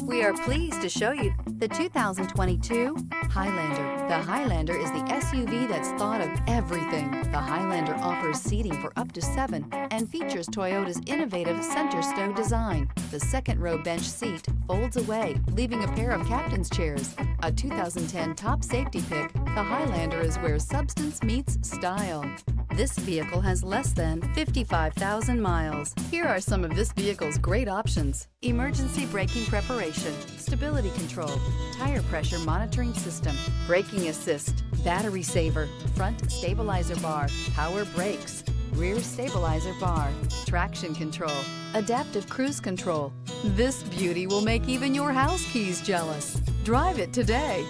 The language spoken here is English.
We are pleased to show you the 2022 Highlander. The Highlander is the SUV that's thought of everything. The Highlander offers seating for up to 7 and features Toyota's innovative center stow design. The second row bench seat folds away, leaving a pair of captain's chairs. A 2010 top safety pick, the Highlander is where substance meets style. This vehicle has less than 55,000 miles. Here are some of this vehicle's great options: emergency braking preparation, stability control, tire pressure monitoring system, braking assist, battery saver, front stabilizer bar, power brakes, rear stabilizer bar, traction control, adaptive cruise control. This beauty will make even your house keys jealous. Drive it today.